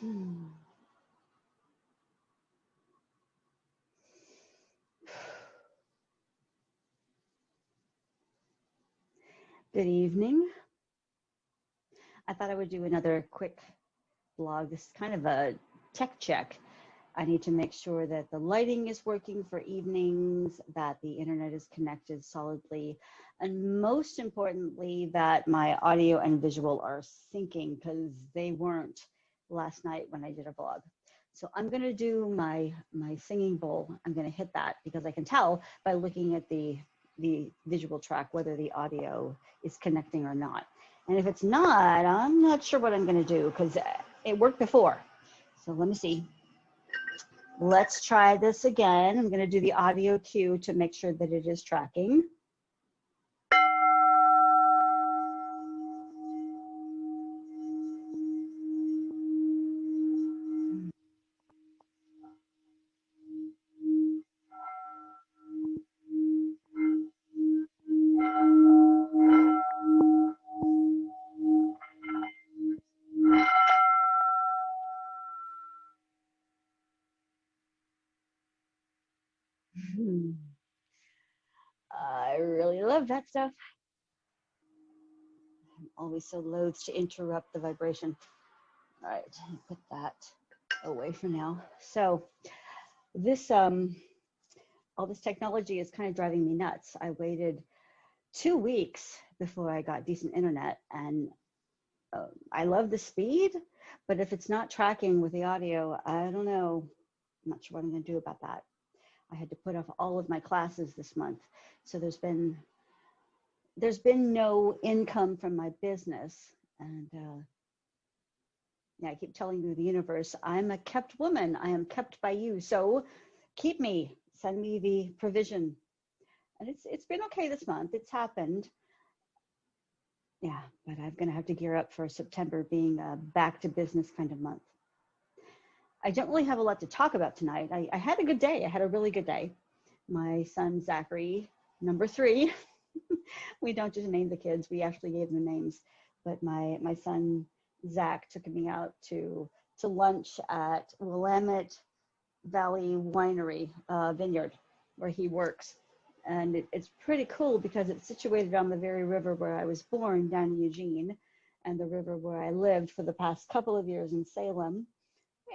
Hmm. Good evening. I thought I would do another quick blog. This is kind of a tech check. I need to make sure that the lighting is working for evenings, that the internet is connected solidly, and most importantly, that my audio and visual are syncing because they weren't last night when I did a vlog. So I'm going to do my singing bowl. I'm going to hit that because I can tell by looking at the visual track whether the audio is connecting or not. And if it's not, I'm not sure what I'm going to do because it worked before. So let me see. Let's try this again. I'm going to do the audio cue to make sure that it is tracking. I really love that stuff. I'm always so loath to interrupt the vibration. All right, put that away for now. So this all this technology is kind of driving me nuts. I waited 2 weeks before I got decent internet, and I love the speed, but if it's not tracking with the audio, I don't know. I'm not sure what I'm going to do about that. I had to put off all of my classes this month, so there's been no income from my business, and yeah, I keep telling you, the universe, I'm a kept woman. I am kept by you, so keep me. Send me the provision, and it's been okay this month. It's happened. Yeah, but I'm going to have to gear up for September being a back to business kind of month. I don't really have a lot to talk about tonight. I had a good day. I had a really good day. My son, Zachary, number 3, we don't just name the kids, we actually gave them names. But my son, Zach, took me out to lunch at Willamette Valley Winery Vineyard, where he works. And it's pretty cool because it's situated on the very river where I was born, down in Eugene, and the river where I lived for the past couple of years in Salem.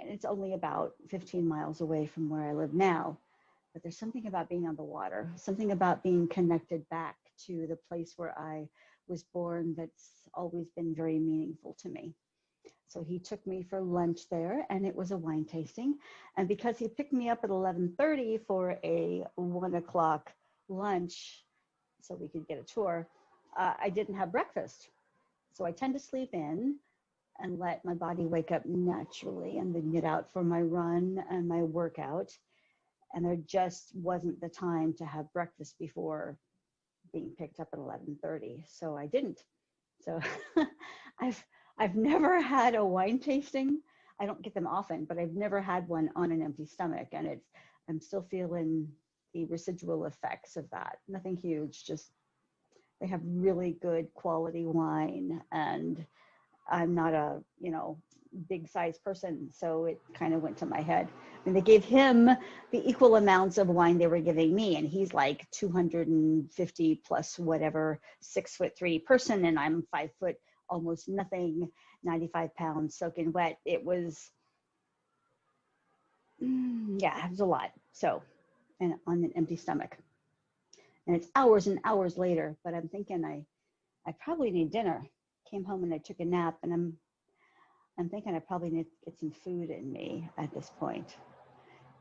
And it's only about 15 miles away from where I live now. But there's something about being on the water, something about being connected back to the place where I was born that's always been very meaningful to me. So he took me for lunch there, and it was a wine tasting. And because he picked me up at 11:30 for a 1 o'clock lunch, so we could get a tour, I didn't have breakfast. So I tend to sleep in and let my body wake up naturally and then get out for my run and my workout. And there just wasn't the time to have breakfast before being picked up at 11:30. So I didn't. So I've I've never had a wine tasting. I don't get them often, but I've never had one on an empty stomach, and I'm still feeling the residual effects of that. Nothing huge, just they have really good quality wine, and I'm not a, big size person, so it kind of went to my head. I mean, they gave him the equal amounts of wine they were giving me, and he's like 250 plus whatever, 6'3" person, and I'm 5 foot, almost nothing, 95 pounds, soaking wet. It was, yeah, it was a lot. So, and on an empty stomach, and it's hours and hours later. But I'm thinking I probably need dinner. Came home and I took a nap, and I'm thinking I probably need to get some food in me at this point.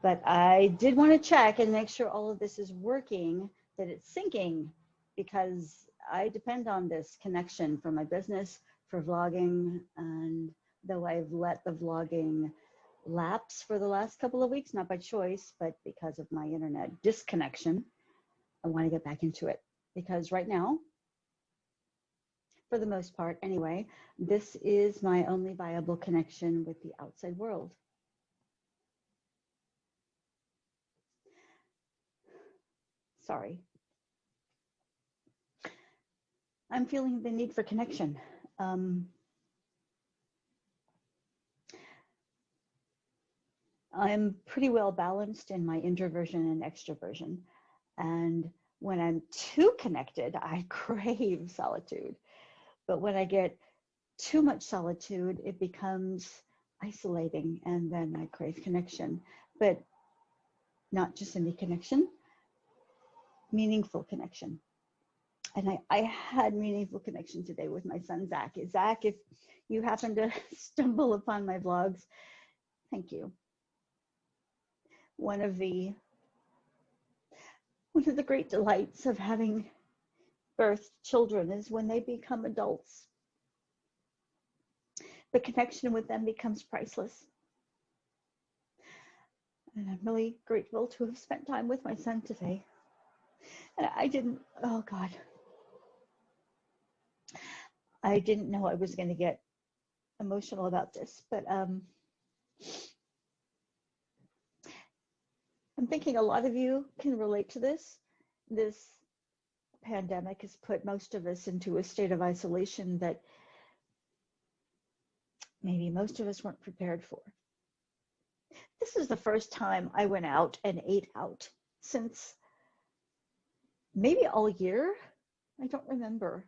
But I did want to check and make sure all of this is working, that it's syncing, because I depend on this connection for my business, for vlogging. And though I've let the vlogging lapse for the last couple of weeks, not by choice, but because of my internet disconnection, I want to get back into it. Because right now, for the most part anyway, this is my only viable connection with the outside world. Sorry. I'm feeling the need for connection. I'm pretty well balanced in my introversion and extroversion. And when I'm too connected, I crave solitude. But when I get too much solitude, it becomes isolating, and then I crave connection. But not just any connection, meaningful connection. And I had meaningful connection today with my son, Zach. Zach, if you happen to stumble upon my vlogs, thank you. One of the great delights of having birthed children is when they become adults. The connection with them becomes priceless. And I'm really grateful to have spent time with my son today. And oh God, I didn't know I was going to get emotional about this, but I'm thinking a lot of you can relate to this. This pandemic has put most of us into a state of isolation that maybe most of us weren't prepared for. This is the first time I went out and ate out since maybe all year. I don't remember.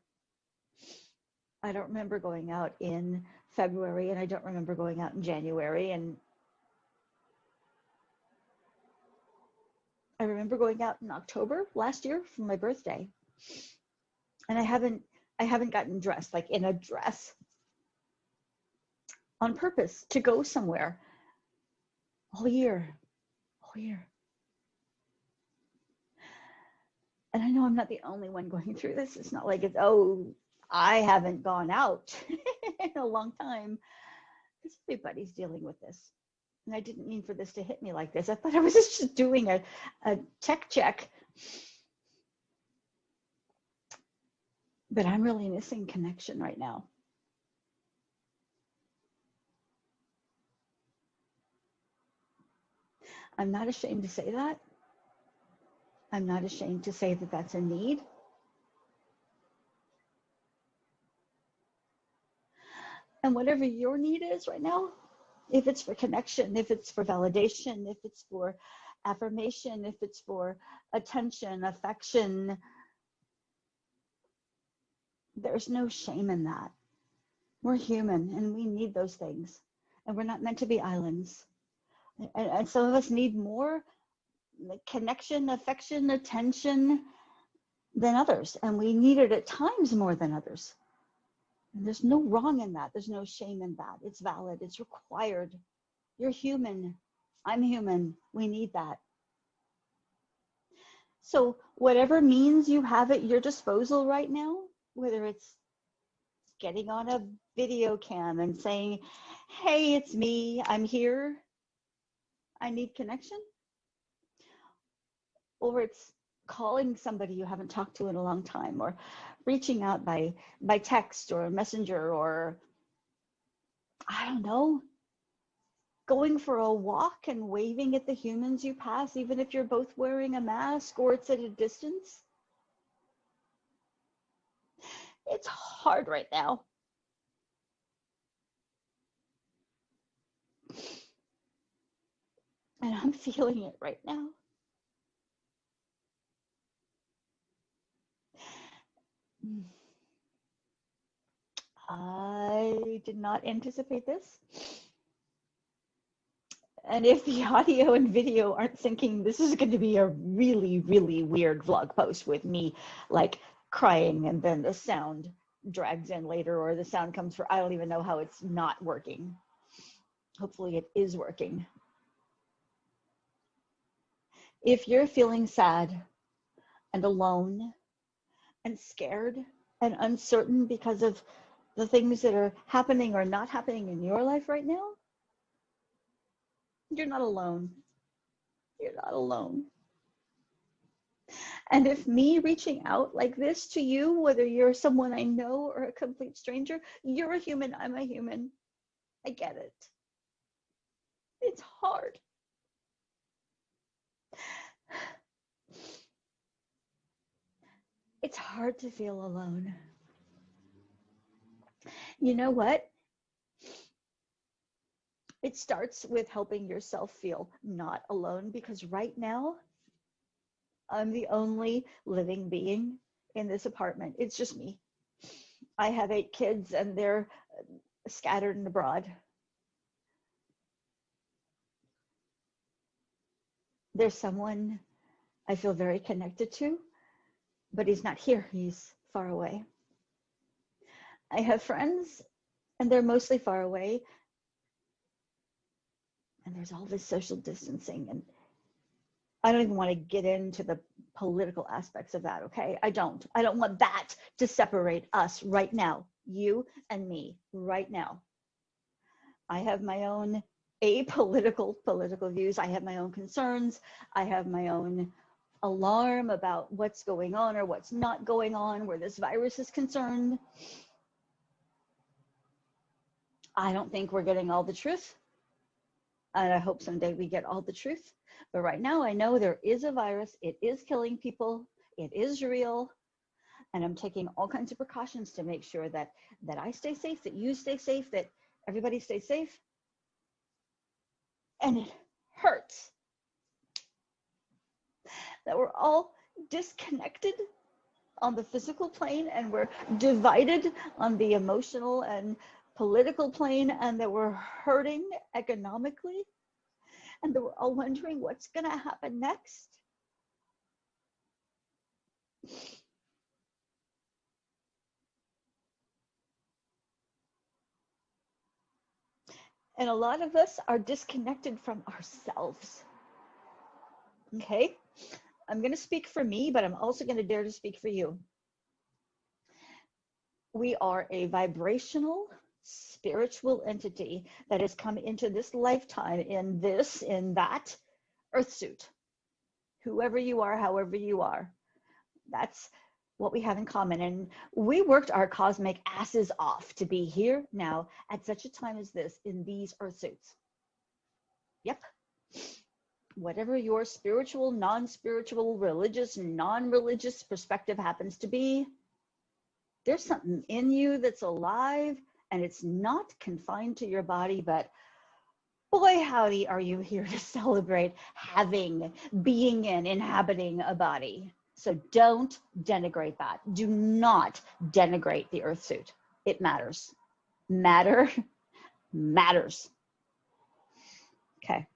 I don't remember going out in February, and I don't remember going out in January, and I remember going out in October last year for my birthday. And I haven't gotten dressed, like in a dress, on purpose to go somewhere all year. And I know I'm not the only one going through this. It's not like I haven't gone out in a long time. Because everybody's dealing with this. And I didn't mean for this to hit me like this. I thought I was just doing a tech check. But I'm really missing connection right now. I'm not ashamed to say that. I'm not ashamed to say that that's a need. And whatever your need is right now, if it's for connection, if it's for validation, if it's for affirmation, if it's for attention, affection, there's no shame in that. We're human and we need those things. And we're not meant to be islands. And some of us need more connection, affection, attention than others. And we need it at times more than others. And there's no wrong in that. There's no shame in that. It's valid. It's required. You're human. I'm human. We need that. So whatever means you have at your disposal right now, whether it's getting on a video cam and saying, hey, it's me, I'm here, I need connection, or it's calling somebody you haven't talked to in a long time, or reaching out by text or messenger, or I don't know, going for a walk and waving at the humans you pass, even if you're both wearing a mask or it's at a distance. It's hard right now. And I'm feeling it right now. I did not anticipate this. And if the audio and video aren't syncing, this is going to be a really, really weird vlog post with me like crying and then the sound drags in later, or the sound comes for, I don't even know how it's not working. Hopefully it is working. If you're feeling sad and alone and scared and uncertain because of the things that are happening or not happening in your life right now, you're not alone. You're not alone. And if me reaching out like this to you, whether you're someone I know or a complete stranger, you're a human, I'm a human. I get it. It's hard. It's hard to feel alone. You know what? It starts with helping yourself feel not alone, because right now I'm the only living being in this apartment. It's just me. I have 8 kids and they're scattered and abroad. There's someone I feel very connected to, but he's not here. He's far away. I have friends and they're mostly far away. And there's all this social distancing. And I don't even want to get into the political aspects of that, okay? I don't want that to separate us right now, you and me right now. I have my own apolitical political views. I have my own concerns. I have my own alarm about what's going on or what's not going on where this virus is concerned. I don't think we're getting all the truth. And I hope someday we get all the truth. But right now I know there is a virus. It is killing people. It is real. And I'm taking all kinds of precautions to make sure that I stay safe, that you stay safe, that everybody stays safe. And it hurts that we're all disconnected on the physical plane and we're divided on the emotional and political plane, and that we're hurting economically, and that we're all wondering what's going to happen next. And a lot of us are disconnected from ourselves. Okay? I'm going to speak for me, but I'm also going to dare to speak for you. We are a vibrational, spiritual entity that has come into this lifetime in that earth suit. Whoever you are, however you are, that's what we have in common. And we worked our cosmic asses off to be here now at such a time as this in these earth suits. Yep. Whatever your spiritual, non-spiritual, religious, non-religious perspective happens to be, there's something in you that's alive, and it's not confined to your body, but boy, howdy, are you here to celebrate being inhabiting a body. So don't denigrate that. Do not denigrate the earth suit. It matters. Matters. Okay.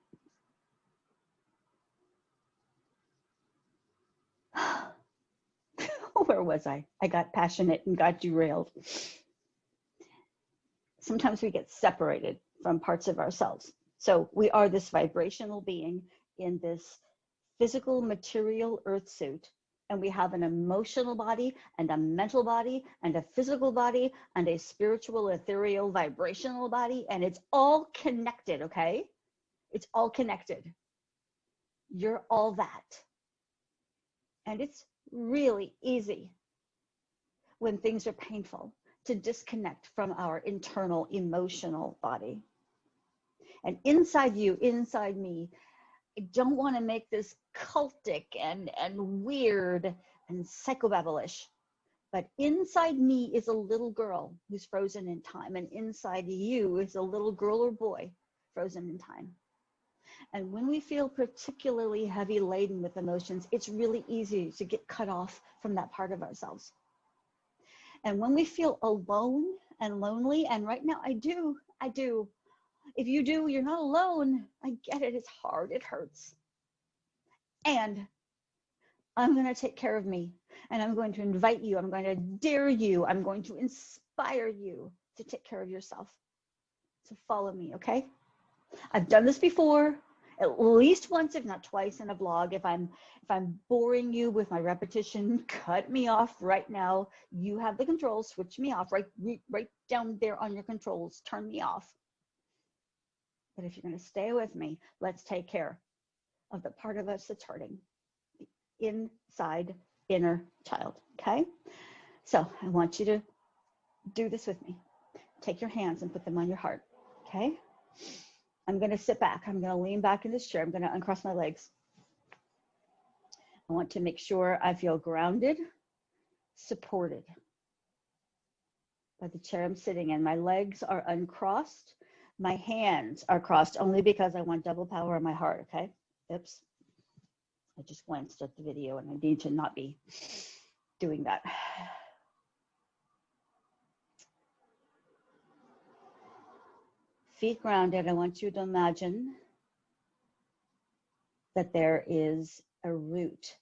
Where was I? I got passionate and got derailed. Sometimes we get separated from parts of ourselves. So we are this vibrational being in this physical, material earth suit. And we have an emotional body and a mental body and a physical body and a spiritual, ethereal, vibrational body. And it's all connected, okay? It's all connected. You're all that. And it's really easy when things are painful to disconnect from our internal emotional body. And inside you, inside me, I don't want to make this cultic and weird and psychobabblish, but inside me is a little girl who's frozen in time, and inside you is a little girl or boy frozen in time. And when we feel particularly heavy laden with emotions, it's really easy to get cut off from that part of ourselves. And when we feel alone and lonely, and right now I do. If you do, you're not alone. I get it. It's hard. It hurts. And I'm going to take care of me. And I'm going to invite you. I'm going to dare you. I'm going to inspire you to take care of yourself. So follow me, okay? I've done this before, at least once, if not twice, in a vlog. If I'm boring you with my repetition, cut me off right now. You have the controls. Switch me off right down there on your controls. Turn me off. But if you're going to stay with me, let's take care of the part of us that's hurting, the inside inner child, okay? So I want you to do this with me. Take your hands and put them on your heart, okay? I'm going to sit back. I'm going to lean back in this chair. I'm going to uncross my legs. I want to make sure I feel grounded, supported by the chair I'm sitting in. My legs are uncrossed. My hands are crossed only because I want double power on my heart, okay? Oops. I just glanced at the video and I need to not be doing that. Feet grounded, I want you to imagine that there is a root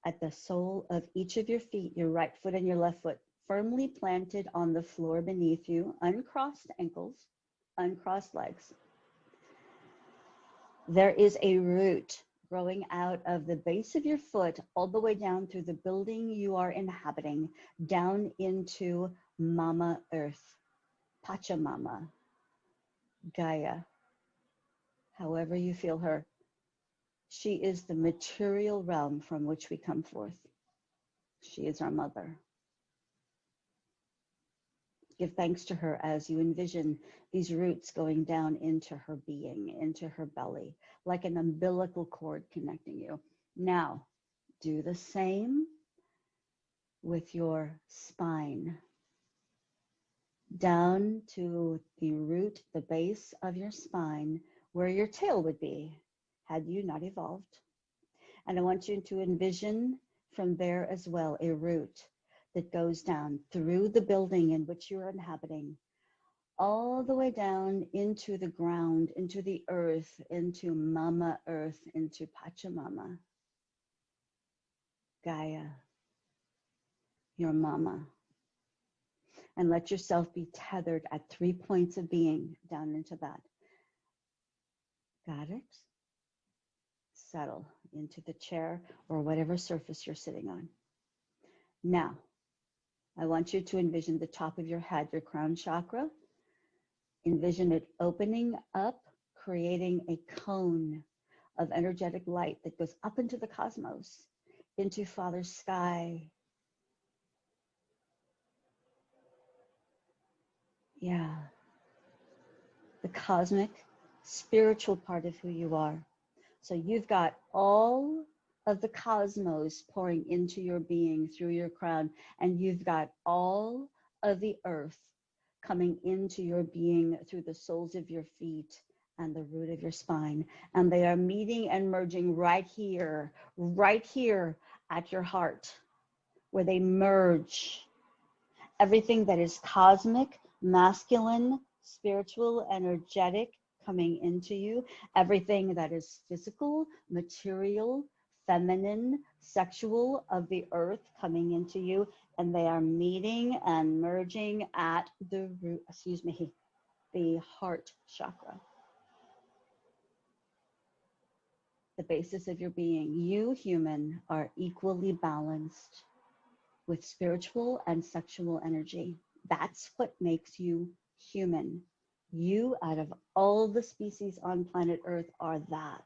at the sole of each of your feet, your right foot and your left foot, firmly planted on the floor beneath you, uncrossed ankles, uncrossed legs. There is a root growing out of the base of your foot all the way down through the building you are inhabiting, down into Mama Earth, Pachamama, Gaia, however you feel her. She is the material realm from which we come forth. She is our mother. Give thanks to her as you envision these roots going down into her being, into her belly, like an umbilical cord connecting you. Now, do the same with your spine. Down to the root, the base of your spine, where your tail would be, had you not evolved. And I want you to envision from there as well a root that goes down through the building in which you're inhabiting, all the way down into the ground, into the earth, into Mama Earth, into Pachamama, Gaia, your mama. And let yourself be tethered at 3 points of being down into that. Got it? Settle into the chair or whatever surface you're sitting on. Now, I want you to envision the top of your head, your crown chakra. Envision it opening up, creating a cone of energetic light that goes up into the cosmos, into Father's sky. Yeah. The cosmic, spiritual part of who you are. So you've got all of the cosmos pouring into your being through your crown, and you've got all of the earth coming into your being through the soles of your feet and the root of your spine. And they are meeting and merging right here at your heart, where they merge. Everything that is cosmic, masculine, spiritual, energetic coming into you, everything that is physical, material, feminine, sexual of the earth coming into you, and they are meeting and merging at the root, the heart chakra, the basis of your being. You, human, are equally balanced with spiritual and sexual energy. That's what makes you human. You, out of all the species on planet Earth, are that.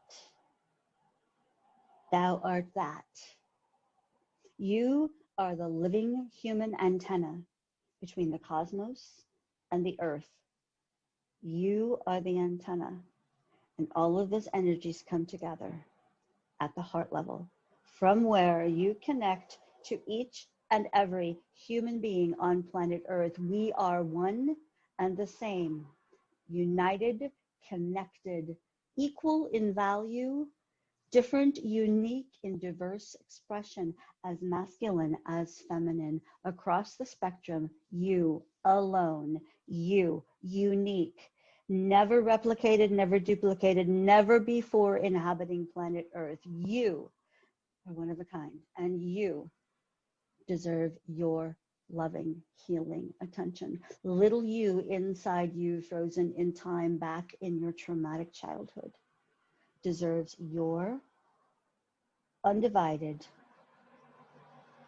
Thou art that. You are the living human antenna between the cosmos and the earth. You are the antenna, and all of those energies come together at the heart level, from where you connect to each and every human being on planet Earth. We are one and the same, united, connected, equal in value, different, unique in diverse expression, as masculine as feminine, across the spectrum. You alone, you, unique, never replicated, never duplicated, never before inhabiting planet Earth. You are one of a kind, and you deserve your loving, healing attention. Little you inside you, frozen in time back in your traumatic childhood, deserves your undivided,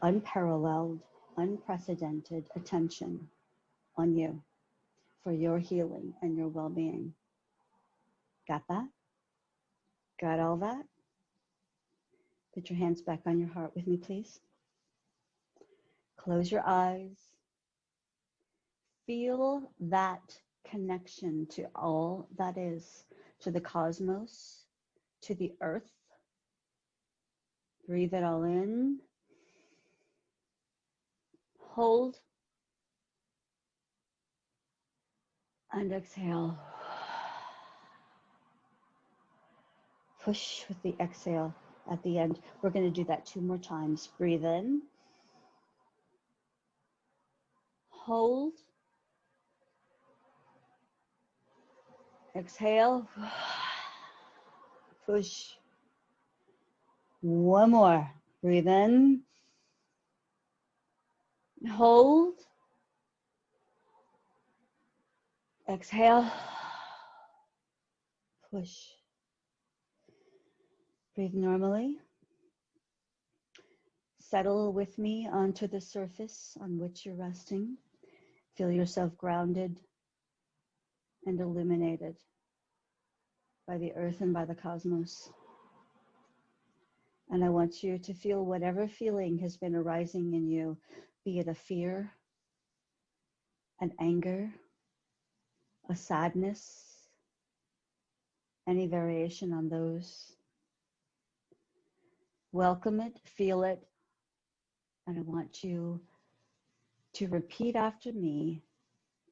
unparalleled, unprecedented attention on you for your healing and your well-being. Got that? Got all that? Put your hands back on your heart with me, please. Close your eyes. Feel that connection to all that is, to the cosmos, to the earth. Breathe it all in. Hold. And exhale. Push with the exhale at the end. We're going to do that 2 more times. Breathe in. Hold. Exhale. Push. 1 more. Breathe in. Hold. Exhale. Push. Breathe normally. Settle with me onto the surface on which you're resting. Feel yourself grounded and illuminated by the earth and by the cosmos. And I want you to feel whatever feeling has been arising in you, be it a fear, an anger, a sadness, any variation on those. Welcome it, feel it, and I want you to repeat after me,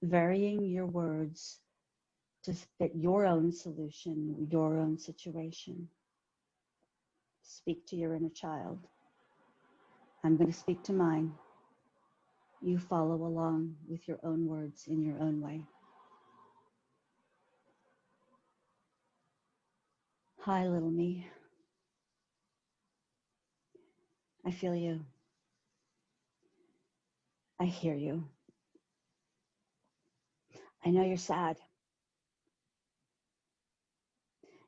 varying your words to fit your own solution, your own situation. Speak to your inner child. I'm going to speak to mine. You follow along with your own words in your own way. Hi, little me. I feel you. I hear you. I know you're sad.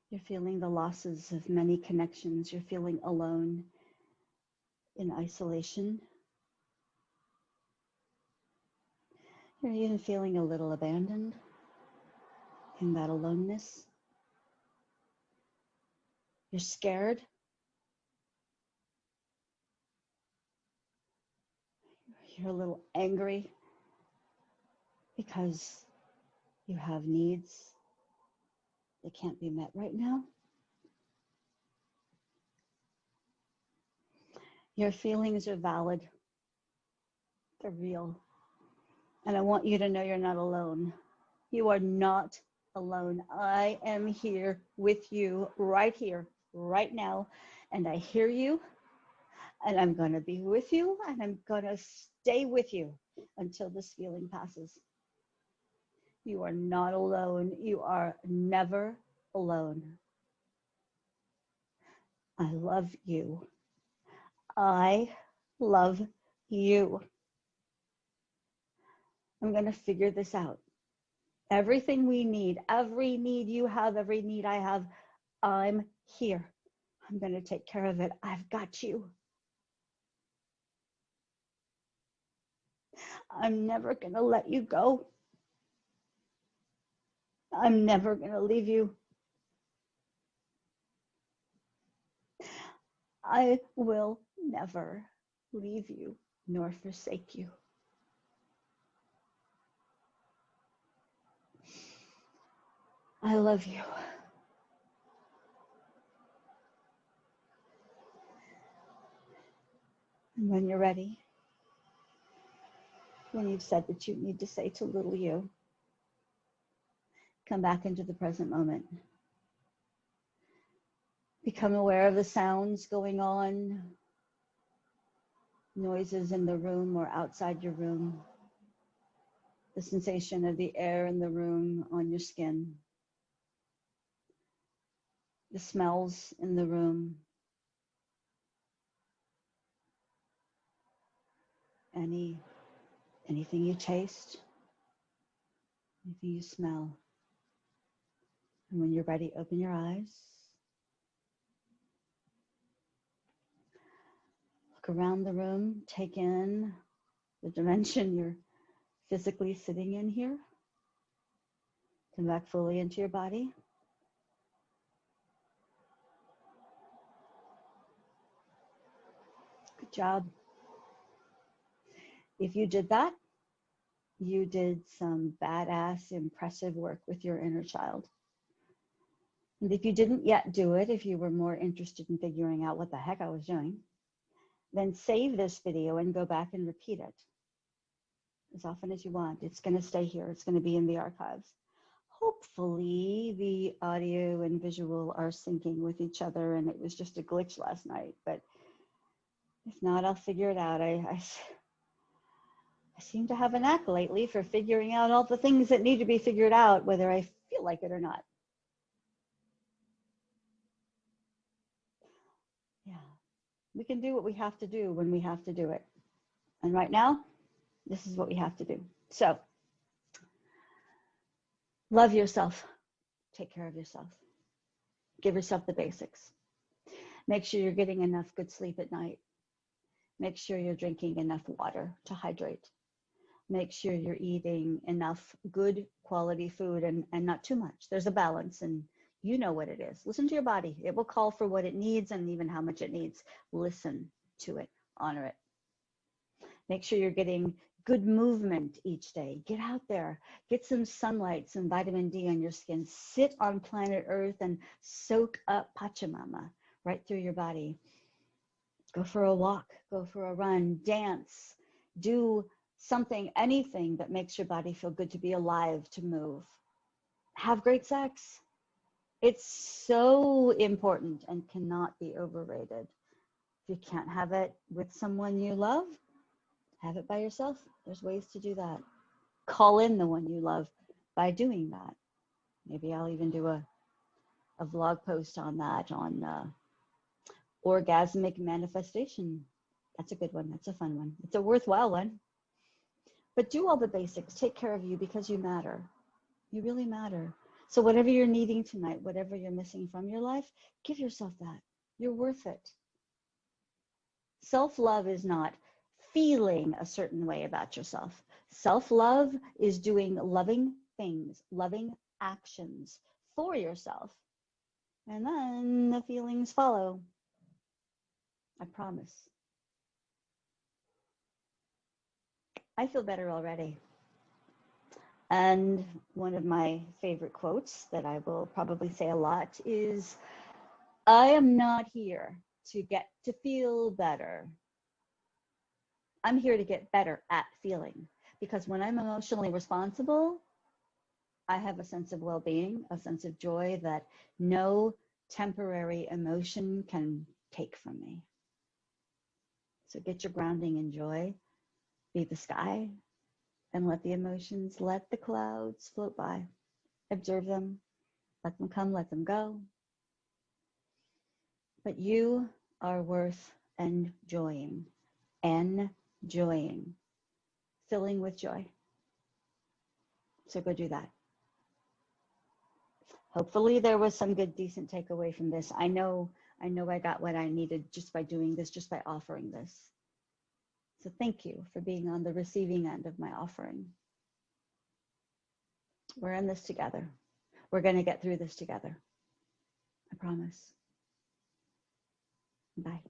You're feeling the losses of many connections. You're feeling alone, in isolation. You're even feeling a little abandoned in that aloneness. You're scared. You're a little angry because you have needs that can't be met right now. Your feelings are valid. They're real. And I want you to know you're not alone. You are not alone. I am here with you right here, right now. And I hear you. And I'm going to be with you. And I'm going to stay with you until this feeling passes. You are not alone. You are never alone. I love you. I love you. I'm going to figure this out. Everything we need, every need you have, every need I have, I'm here. I'm going to take care of it. I've got you. I'm never going to let you go. I'm never going to leave you. I will never leave you nor forsake you. I love you. And when you're ready, when you've said what you need to say to little you, come back into the present moment. Become aware of the sounds going on, noises in the room or outside your room, the sensation of the air in the room on your skin, the smells in the room, anything you taste, anything you smell. And when you're ready, open your eyes. Look around the room, take in the dimension you're physically sitting in here. Come back fully into your body. Good job. If you did that, you did some badass, impressive work with your inner child. And if you didn't yet do it, if you were more interested in figuring out what the heck I was doing, then save this video and go back and repeat it as often as you want. It's going to stay here. It's going to be in the archives. Hopefully the audio and visual are syncing with each other and it was just a glitch last night, but if not, I'll figure it out. I seem to have a knack lately for figuring out all the things that need to be figured out, whether I feel like it or not. Yeah, we can do what we have to do when we have to do it. And right now, this is what we have to do. So, love yourself. Take care of yourself. Give yourself the basics. Make sure you're getting enough good sleep at night. Make sure you're drinking enough water to hydrate. Make sure you're eating enough good quality food and not too much. There's a balance and you know what it is. Listen to your body. It will call for what it needs and even how much it needs. Listen to it. Honor it. Make sure you're getting good movement each day. Get out there. Get some sunlight, some vitamin D on your skin. Sit on planet Earth and soak up Pachamama right through your body. Go for a walk. Go for a run. Dance. Do something, anything that makes your body feel good, to be alive, to move. Have great sex. It's so important and cannot be overrated. If you can't have it with someone you love, have it by yourself. There's ways to do that. Call in the one you love by doing that. Maybe I'll even do a vlog post on that, on orgasmic manifestation. That's a good one. That's a fun one. It's a worthwhile one. But do all the basics. Take care of you because you matter. You really matter. So whatever you're needing tonight, whatever you're missing from your life, give yourself that. You're worth it. Self-love is not feeling a certain way about yourself. Self-love is doing loving things, loving actions for yourself. And then the feelings follow. I promise. I feel better already. And one of my favorite quotes that I will probably say a lot is, I am not here to get to feel better. I'm here to get better at feeling, because when I'm emotionally responsible, I have a sense of well-being, a sense of joy that no temporary emotion can take from me. So get your grounding in joy, be the sky, and let the emotions, let the clouds float by. Observe them, let them come, let them go. But you are worth enjoying, filling with joy. So go do that. Hopefully there was some good, decent takeaway from this. I know I got what I needed just by doing this, just by offering this. So thank you for being on the receiving end of my offering. We're in this together. We're going to get through this together. I promise. Bye.